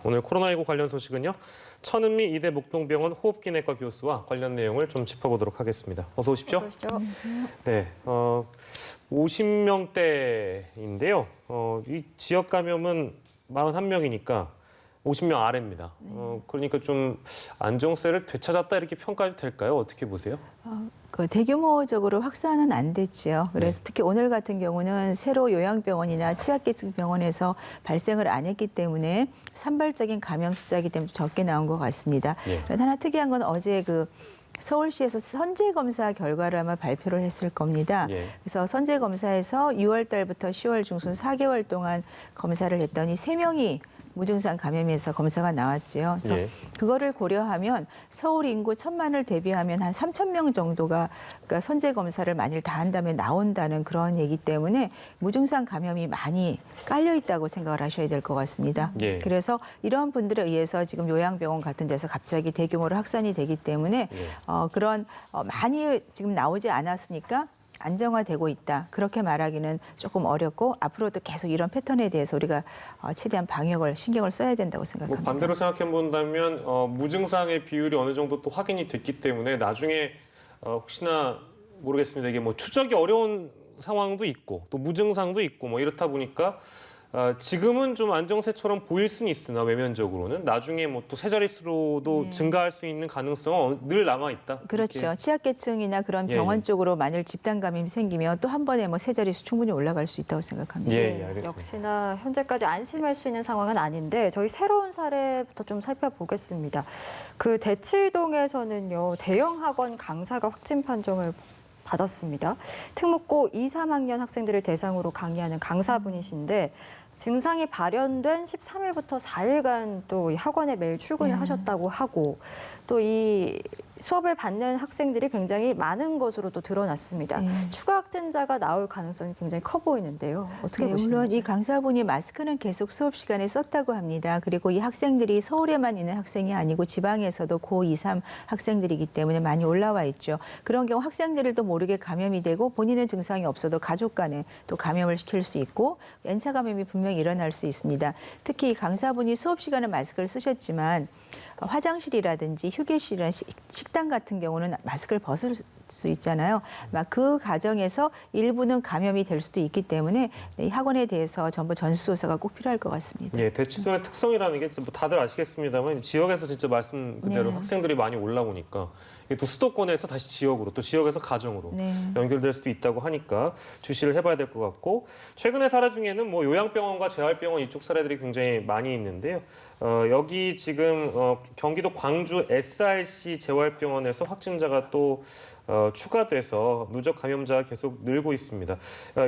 오늘 코로나19 관련 소식은요. 천은미 이대 목동병원 호흡기내과 교수와 관련 내용을 좀 짚어보도록 하겠습니다. 어서 오십시오. 어서 오십시오. 네, 50명대인데요. 이 지역 감염은 41명이니까 50명 아래입니다. 그러니까 좀 안정세를 되찾았다 이렇게 평가해도 될까요? 어떻게 보세요? 대규모적으로 확산은 안 됐지요. 그래서 네. 특히 오늘 같은 경우는 새로 요양병원이나 취약계층 병원에서 발생을 안 했기 때문에 산발적인 감염 숫자이기 때문에 적게 나온 것 같습니다. 예. 그런데 하나 특이한 건 어제 서울시에서 선제검사 결과를 아마 발표를 했을 겁니다. 예. 그래서 선제검사에서 6월 달부터 10월 중순 4개월 동안 검사를 했더니 3명이 무증상 감염에서 검사가 나왔죠. 그래서 예. 그거를 고려하면 서울 인구 1,000만을 대비하면 한 3,000명 정도가 그러니까 선제 검사를 만일 다 한다면 나온다는 그런 얘기 때문에 무증상 감염이 많이 깔려 있다고 생각을 하셔야 될 것 같습니다. 예. 그래서 이런 분들에 의해서 지금 요양병원 같은 데서 갑자기 대규모로 확산이 되기 때문에 예. 많이 지금 나오지 않았으니까 안정화되고 있다. 그렇게 말하기는 조금 어렵고 앞으로도 계속 이런 패턴에 대해서 우리가 최대한 방역을 신경을 써야 된다고 생각합니다. 반대로 생각해 본다면 무증상의 비율이 어느 정도 또 확인이 됐기 때문에 나중에 혹시나 모르겠습니다. 이게 뭐 추적이 어려운 상황도 있고 또 무증상도 있고 뭐 이렇다 보니까 지금은 좀 안정세처럼 보일 수는 있으나 외면적으로는 나중에 뭐 또 세 자릿수로도 네. 증가할 수 있는 가능성은 늘 남아 있다. 그렇죠. 취약계층이나 그런 병원 예. 쪽으로 만일 집단 감염이 생기면 또 한 번에 세 자릿수 충분히 올라갈 수 있다고 생각합니다. 예, 알겠습니다. 역시나 현재까지 안심할 수 있는 상황은 아닌데 저희 새로운 사례부터 좀 살펴보겠습니다. 그 대치동에서는요. 대형 학원 강사가 확진 판정을 받았습니다. 특목고 2, 3학년 학생들을 대상으로 강의하는 강사분이신데 증상이 발현된 13일부터 4일간 또 이 학원에 매일 출근을 하셨다고 하고 또 이 수업을 받는 학생들이 굉장히 많은 것으로 또 드러났습니다. 추가 확진자가 나올 가능성이 굉장히 커 보이는데요. 어떻게 물론 보시나요? 이 강사분이 마스크는 계속 수업 시간에 썼다고 합니다. 그리고 이 학생들이 서울에만 있는 학생이 아니고 지방에서도 고2, 3 학생들이기 때문에 많이 올라와 있죠. 그런 경우 학생들도 모르게 감염이 되고 본인은 증상이 없어도 가족 간에 또 감염을 시킬 수 있고 N차 감염이 분명히 일어날 수 있습니다. 특히 이 강사분이 수업 시간에 마스크를 쓰셨지만 화장실이라든지 휴게실이나 식당 같은 경우는 마스크를 벗을 수 있잖아요. 그 과정에서 일부는 감염이 될 수도 있기 때문에 이 학원에 대해서 전부 전수조사가 꼭 필요할 것 같습니다. 예, 대치동의 특성이라는 게 뭐 다들 아시겠습니다만 지역에서 진짜 말씀 그대로 네. 학생들이 많이 올라오니까 이게 또 수도권에서 다시 지역으로 또 지역에서 가정으로 네. 연결될 수도 있다고 하니까 주시를 해봐야 될 것 같고 최근의 사례 중에는 뭐 요양병원과 재활병원 이쪽 사례들이 굉장히 많이 있는데요. 여기 지금 경기도 광주 SRC 재활병원에서 확진자가 또 추가돼서 누적 감염자가 계속 늘고 있습니다.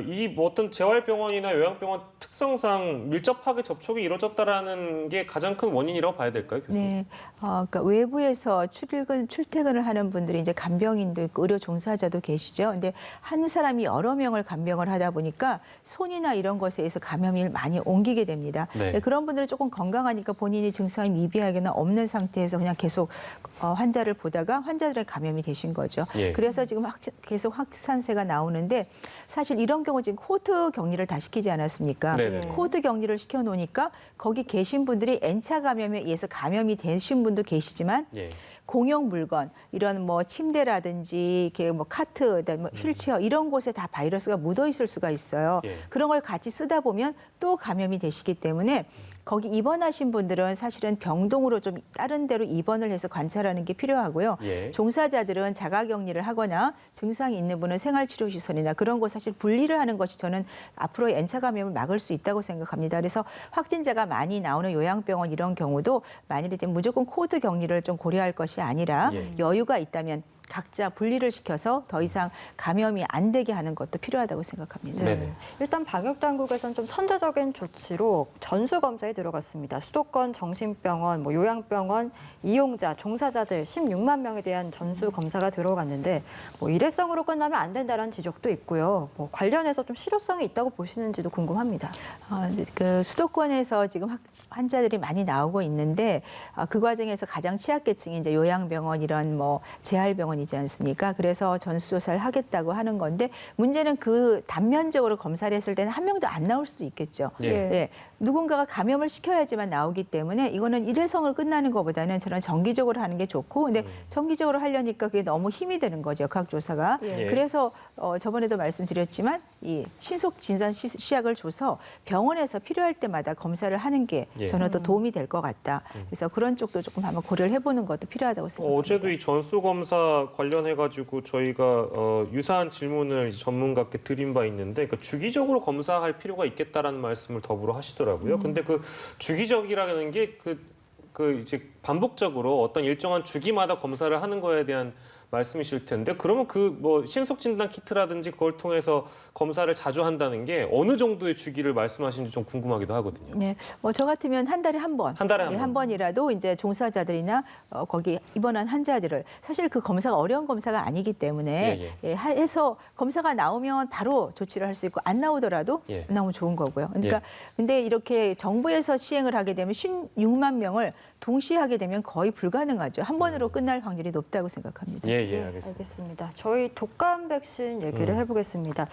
이 뭐 어떤 재활병원이나 요양병원 특성상 밀접하게 접촉이 이루어졌다라는 게 가장 큰 원인이라고 봐야 될까요, 교수님? 네, 그러니까 외부에서 출퇴근을 하는 분들이 이제 간병인도 있고 의료 종사자도 계시죠. 근데 한 사람이 여러 명을 간병을 하다 보니까 손이나 이런 것에 의해서 감염이 많이 옮기게 됩니다. 네. 그런 분들은 조금 건강하니까 본인이 증상이 미비하거나 없는 상태에서 그냥 계속 환자를 보다가 환자들의 감염이 되신 거죠. 예. 그래서 지금 계속 확산세가 나오는데 사실 이런 경우 지금 코호트 격리를 다 시키지 않았습니까? 네네. 코호트 격리를 시켜놓으니까 거기 계신 분들이 N차 감염에 의해서 감염이 되신 분도 계시지만 예. 공용 물건 이런 뭐 침대라든지 이렇게 뭐 카트, 뭐 휠체어 이런 곳에 다 바이러스가 묻어 있을 수가 있어요. 예. 그런 걸 같이 쓰다 보면 또 감염이 되시기 때문에 거기 입원하신 분들은 사실은 병동으로 좀 다른 데로 입원을 해서 관찰하는 게 필요하고요. 예. 종사자들은 자가격리를 하거나 증상이 있는 분은 생활치료시설이나 그런 곳 사실 분리를 하는 것이 저는 앞으로의 N차 감염을 막을 수 있다고 생각합니다. 그래서 확진자가 많이 나오는 요양병원 이런 경우도 만일에 되면 무조건 코호트 격리를 좀 고려할 것이 아니라 예. 여유가 있다면 각자 분리를 시켜서 더 이상 감염이 안 되게 하는 것도 필요하다고 생각합니다. 네네. 일단 방역 당국에서는 좀 선제적인 조치로 전수 검사에 들어갔습니다. 수도권 정신병원, 뭐 요양병원 이용자, 종사자들 16만 명에 대한 전수 검사가 들어갔는데 뭐 일회성으로 끝나면 안 된다는 지적도 있고요. 뭐 관련해서 좀 실효성이 있다고 보시는지도 궁금합니다. 수도권에서 지금 환자들이 많이 나오고 있는데 그 과정에서 가장 취약계층이 이제 요양병원 이런 뭐 재활병원이지 않습니까? 그래서 전수조사를 하겠다고 하는 건데 문제는 그 단면적으로 검사를 했을 때는 한 명도 안 나올 수도 있겠죠. 예. 네. 누군가가 감염을 시켜야지만 나오기 때문에 이거는 일회성을 끝나는 것보다는 저는 정기적으로 하는 게 좋고 근데 정기적으로 하려니까 그게 너무 힘이 드는 거죠. 역학조사가. 예. 그래서 저번에도 말씀드렸지만 이 신속 진단 시약을 줘서 병원에서 필요할 때마다 검사를 하는 게 예. 저는 더 도움이 될 것 같다. 그래서 그런 쪽도 조금 한번 고려를 해보는 것도 필요하다고 생각합니다. 어제도 이 전수검사 관련해가지고 저희가 유사한 질문을 이제 전문가께 드린 바 있는데 그러니까 주기적으로 검사할 필요가 있겠다라는 말씀을 더불어 하시더라고요. 근데 그 주기적이라는 게 그 이제 반복적으로 어떤 일정한 주기마다 검사를 하는 거에 대한 말씀이실 텐데 그러면 그 뭐 신속 진단 키트라든지 그걸 통해서 검사를 자주 한다는 게 어느 정도의 주기를 말씀하시는지 좀 궁금하기도 하거든요. 네, 저 같으면 한 달에 한 번, 한 달에 한 번. 한 번이라도 이제 종사자들이나 거기 입원한 환자들을 사실 그 검사가 어려운 검사가 아니기 때문에 해서 검사가 나오면 바로 조치를 할 수 있고 안 나오더라도 예. 안 나오면 좋은 거고요. 그러니까 근데 이렇게 정부에서 시행을 하게 되면 16만 명을 동시에 하게 되면 거의 불가능하죠. 한 번으로 끝날 확률이 높다고 생각합니다. 예, 네, 알겠습니다. 알겠습니다. 저희 독감 백신 얘기를 해보겠습니다.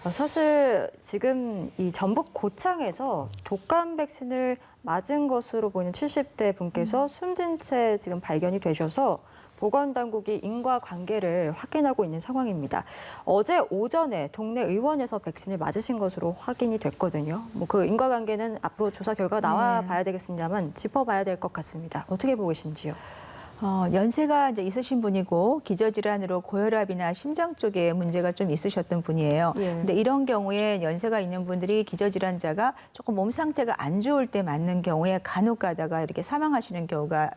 사실 지금 이 전북 고창에서 독감 백신을 맞은 것으로 보이는 70대 분께서 숨진 채 지금 발견이 되셔서 보건당국이 인과관계를 확인하고 있는 상황입니다. 어제 오전에 동네 의원에서 백신을 맞으신 것으로 확인이 됐거든요. 뭐 그 인과관계는 앞으로 조사 결과가 나와 봐야 되겠습니다만 짚어봐야 될 것 같습니다. 어떻게 보고 계신지요? 연세가 이제 있으신 분이고 기저질환으로 고혈압이나 심장 쪽에 문제가 좀 있으셨던 분이에요. 예. 근데 이런 경우에 연세가 있는 분들이 기저질환자가 조금 몸 상태가 안 좋을 때 맞는 경우에 간혹 가다가 이렇게 사망하시는 경우가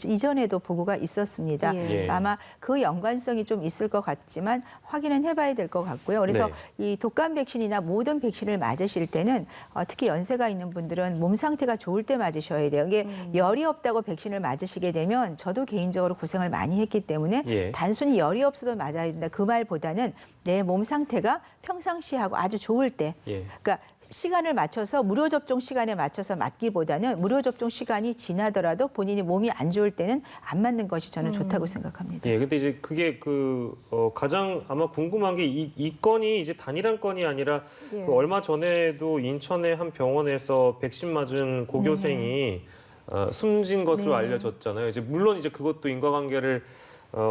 이전에도 보고가 있었습니다. 예. 그래서 아마 그 연관성이 좀 있을 것 같지만 확인은 해봐야 될 것 같고요. 그래서 이 독감 백신이나 모든 백신을 맞으실 때는 특히 연세가 있는 분들은 몸 상태가 좋을 때 맞으셔야 돼요. 이게 열이 없다고 백신을 맞으시게 되면 저도 개인적으로 고생을 많이 했기 때문에 단순히 열이 없어도 맞아야 된다. 그 말보다는 내 몸 상태가 평상시하고 아주 좋을 때, 그러니까 시간을 맞춰서 무료 접종 시간에 맞춰서 맞기보다는 무료 접종 시간이 지나더라도 본인이 몸이 안 좋을 때는 안 맞는 것이 저는 좋다고 생각합니다. 예, 근데 이제 그게 가장 아마 궁금한 게 이 건이 이제 단일한 건이 아니라 예. 그 얼마 전에도 인천의 한 병원에서 백신 맞은 고교생이 숨진 것으로 알려졌잖아요. 이제 물론 이제 그것도 인과관계를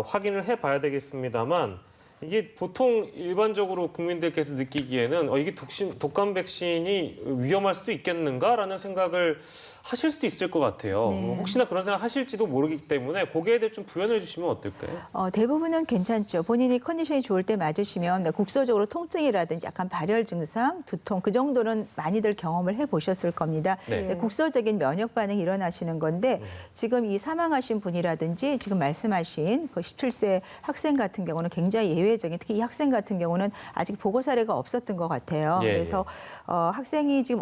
확인을 해봐야 되겠습니다만. 이게 보통 일반적으로 국민들께서 느끼기에는 이게 독감 백신이 위험할 수도 있겠는가라는 생각을 하실 수도 있을 것 같아요. 혹시나 그런 생각 하실지도 모르기 때문에 거기에 대해 좀 부연해 주시면 어떨까요? 대부분은 괜찮죠. 본인이 컨디션이 좋을 때 맞으시면 국소적으로 통증이라든지 약간 발열 증상, 두통 그 정도는 많이들 경험을 해보셨을 겁니다. 네. 국소적인 면역 반응이 일어나시는 건데 지금 이 사망하신 분이라든지 지금 말씀하신 그 17세 학생 같은 경우는 굉장히 예외적인 특히 이 학생 같은 경우는 아직 보고 사례가 없었던 것 같아요. 그래서 학생이 지금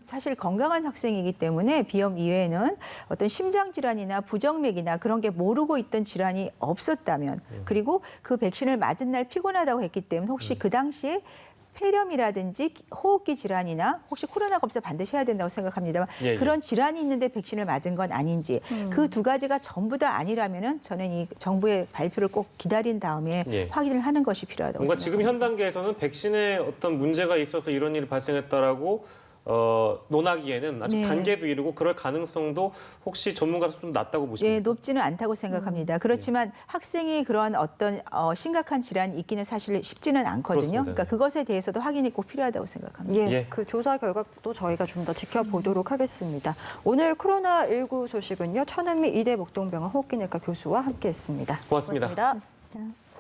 사실 건강한 학생이기 때문에 비염 이외에는 어떤 심장 질환이나 부정맥이나 그런 게 모르고 있던 질환이 없었다면 그리고 그 백신을 맞은 날 피곤하다고 했기 때문에 혹시 그 당시에 폐렴이라든지 호흡기 질환이나 혹시 코로나 검사 반드시 해야 된다고 생각합니다만 그런 질환이 있는데 백신을 맞은 건 아닌지 그 두 가지가 전부 다 아니라면은 저는 이 정부의 발표를 꼭 기다린 다음에 확인을 하는 것이 필요하다고 뭔가 생각합니다. 지금 현 단계에서는 백신에 어떤 문제가 있어서 이런 일이 발생했다라고 논하기에는 아직 단계도 이르고 그럴 가능성도 혹시 전문가로서 좀 낮다고 보십니까? 높지는 않다고 생각합니다. 그렇지만 학생이 그런 어떤 심각한 질환이 있기는 사실 쉽지는 않거든요. 그렇습니다. 그러니까 그것에 대해서도 확인이 꼭 필요하다고 생각합니다. 그 조사 결과도 저희가 좀 더 지켜보도록 하겠습니다. 오늘 코로나19 소식은요. 천은미 이대 목동병원 호흡기내과 교수와 함께했습니다. 고맙습니다. 고맙습니다.